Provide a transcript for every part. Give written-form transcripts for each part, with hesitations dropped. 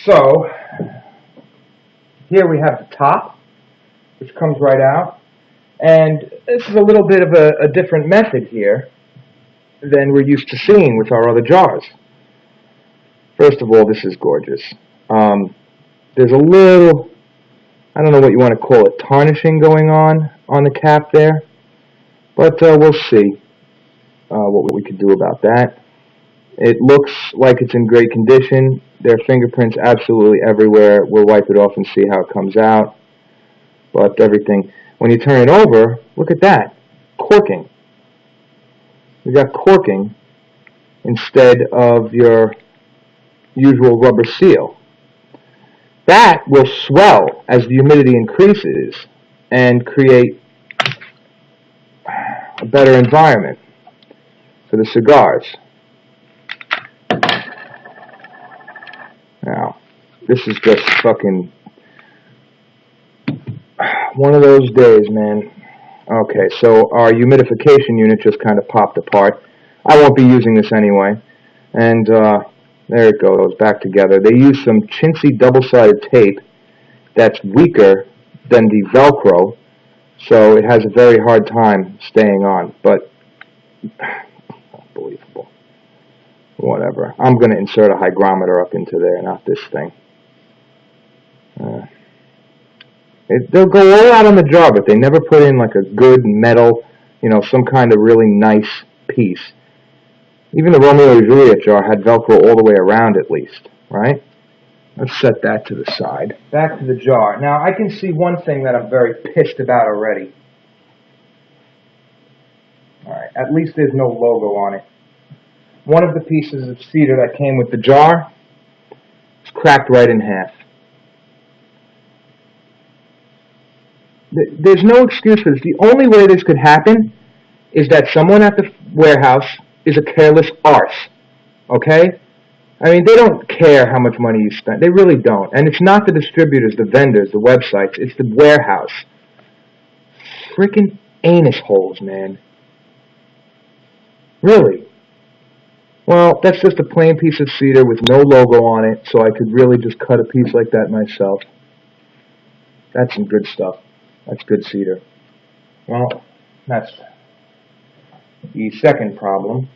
So, here we have the top, which comes right out. And this is a little bit of a different method here than we're used to seeing with our other jars. First of all, this is gorgeous. There's a little, I don't know what you want to call it, tarnishing going on the cap there. But we'll see what we can do about that. It looks like it's in great condition. There are fingerprints absolutely everywhere. We'll wipe it off and see how it comes out. But everything, when you turn it over, look at that. Corking. We got corking instead of your usual rubber seal. That will swell as the humidity increases and create a better environment for the cigars. Now, this is just fucking one of those days, man. Okay, so our humidification unit just kind of popped apart. I won't be using this anyway. And there it goes, back together. They use some chintzy double-sided tape that's weaker than the Velcro, so it has a very hard time staying on. But, unbelievable. Whatever. I'm going to insert a hygrometer up into there, not this thing. They'll go all out on the jar, but they never put in like a good metal, some kind of really nice piece. Even the Romeo and Juliet jar had Velcro all the way around at least, right? Let's set that to the side. Back to the jar. Now, I can see one thing that I'm very pissed about already. Alright, at least there's no logo on it. One of the pieces of cedar that came with the jar is cracked right in half. There's no excuse for this. The only way this could happen is that someone at the warehouse is a careless arse. Okay? I mean, they don't care how much money you spend. They really don't. And it's not the distributors, the vendors, the websites. It's the warehouse. Freaking anus holes, man. Really. Well, that's just a plain piece of cedar with no logo on it, so I could really just cut a piece like that myself. That's some good stuff. That's good cedar. Well, that's the second problem.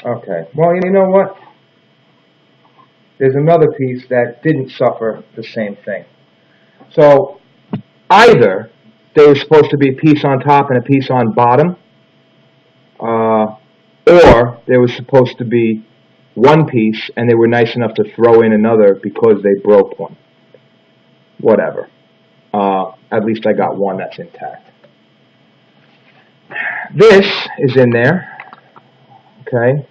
Okay, well, you know what? There's another piece that didn't suffer the same thing. So, either there was supposed to be a piece on top and a piece on bottom, or there was supposed to be one piece and they were nice enough to throw in another because they broke one. Whatever. At least I got one that's intact. This is in there. Okay.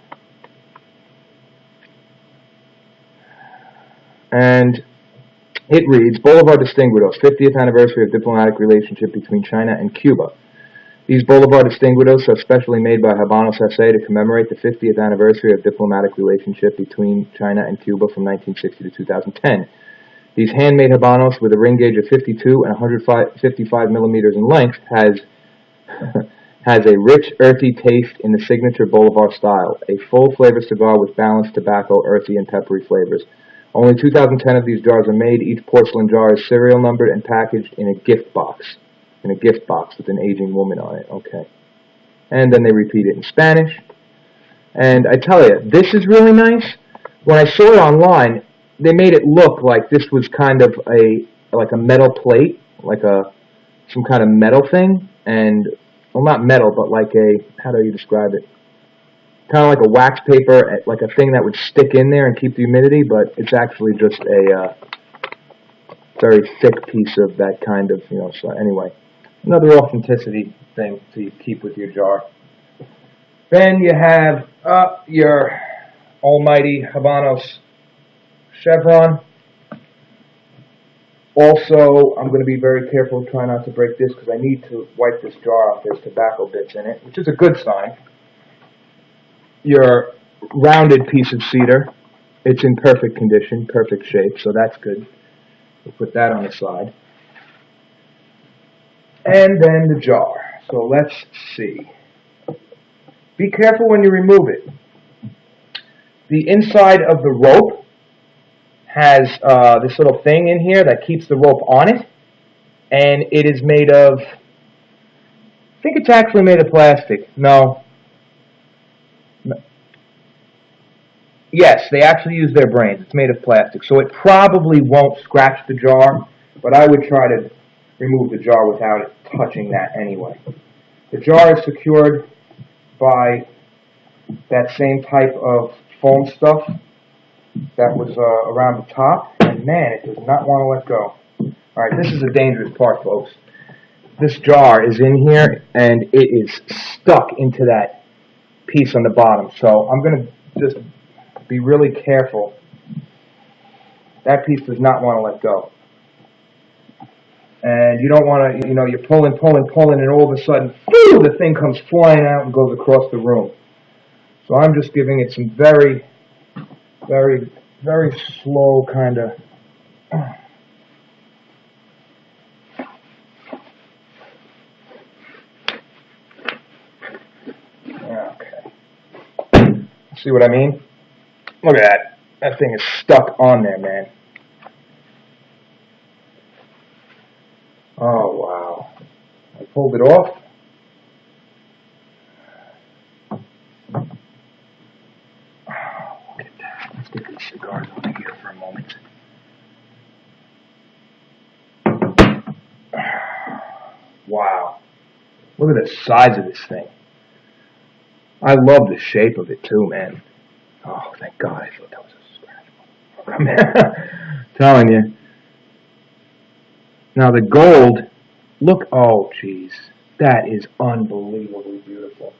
And it reads, Bolivar Distinguidos, 50th anniversary of diplomatic relationship between China and Cuba. These Bolivar Distinguidos are specially made by Habanos S.A. to commemorate the 50th anniversary of diplomatic relationship between China and Cuba from 1960 to 2010. These handmade Habanos with a ring gauge of 52 and 155 millimeters in length has a rich, earthy taste in the signature Bolivar style. A full flavor cigar with balanced tobacco, earthy, and peppery flavors. Only 2,010 of these jars are made. Each porcelain jar is serial numbered and packaged in a gift box. In a gift box with an aging woman on it. Okay. And then they repeat it in Spanish. And I tell you, this is really nice. When I saw it online, they made it look like this was kind of like a metal plate, like some kind of metal thing. And, well, not metal, but like how do you describe it? Kind of like a wax paper, like a thing that would stick in there and keep the humidity, but it's actually just a very thick piece of that kind of, so anyway. Another authenticity thing to keep with your jar. Then you have your almighty Habanos chevron. Also, I'm going to be very careful, try not to break this, because I need to wipe this jar off. There's tobacco bits in it, which is a good sign. Your rounded piece of cedar. It's in perfect condition, perfect shape, so that's good. We'll put that on the side. And then the jar. So let's see. be careful when you remove it. The inside of the rope has this little thing in here that keeps the rope on it, and it is made of, I think it's actually made of plastic. No. Yes, they actually use their brains. It's made of plastic, so it probably won't scratch the jar, but I would try to remove the jar without it touching that anyway. The jar is secured by that same type of foam stuff that was around the top, and man, it does not want to let go. Alright, this is a dangerous part, folks. This jar is in here, and it is stuck into that piece on the bottom, so I'm going to just be really careful. That piece does not want to let go. And you don't want to, you know, you're pulling, and all of a sudden, whoo, the thing comes flying out and goes across the room. So I'm just giving it some very, very, very slow kind of... Okay. See what I mean? Look at that. That thing is stuck on there, man. Oh, wow. I pulled it off. Oh, look at that. Let's get these cigars over here for a moment. Wow. Look at the size of this thing. I love the shape of it too, man. Oh, thank God. I thought that was a scratch. Telling you. Now the gold, look, oh jeez, that is unbelievably beautiful.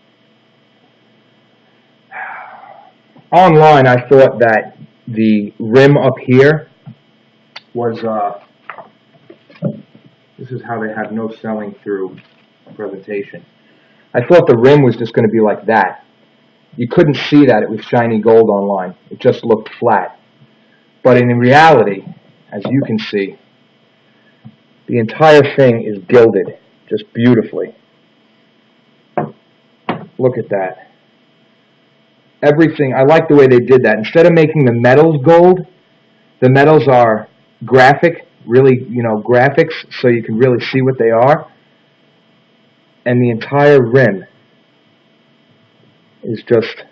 Online I thought that the rim up here was, this is how they have no selling through presentation. I thought the rim was just going to be like that. You couldn't see that it was shiny gold online. It just looked flat. But in reality, as you can see, the entire thing is gilded, just beautifully. Look at that. Everything, I like the way they did that. Instead of making the metals gold, the metals are graphic, really, you know, graphics, so you can really see what they are. And the entire rim is just,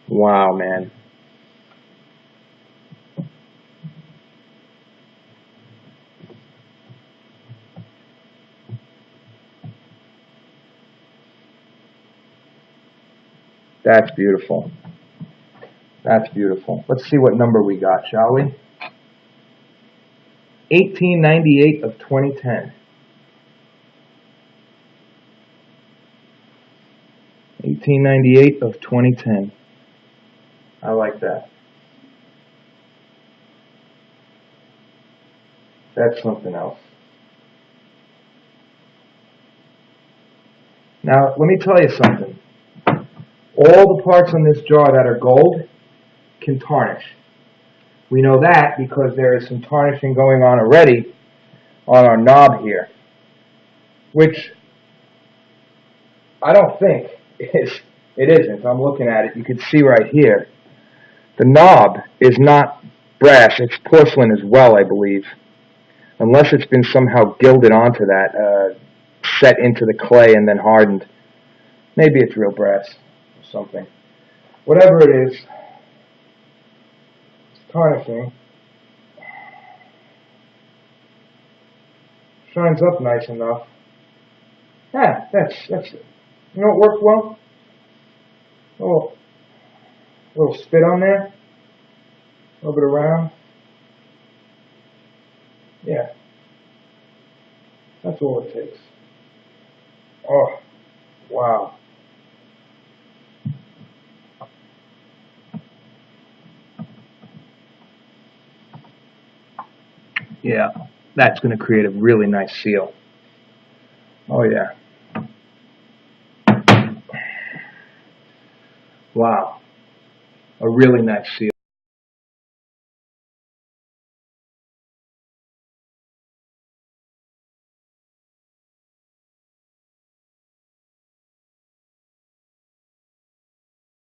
wow, man. That's beautiful. That's beautiful. Let's see what number we got, shall we? 1898 of 2010. 1898 of 2010. I like that. That's something else. Now, let me tell you something. All the parts on this jar that are gold can tarnish. We know that because there is some tarnishing going on already on our knob here, which I don't think it isn't. I'm looking at it. You can see right here. The knob is not brass. It's porcelain as well, I believe. Unless it's been somehow gilded onto that, set into the clay and then hardened. Maybe it's real brass or something. Whatever it is, it's tarnishing. Shines up nice enough. Yeah, that's it. You know what worked well? A little spit on there. A little bit around. Yeah. That's all it takes. Oh, wow. Yeah, that's going to create a really nice seal. Oh, yeah. Wow. A really nice seal.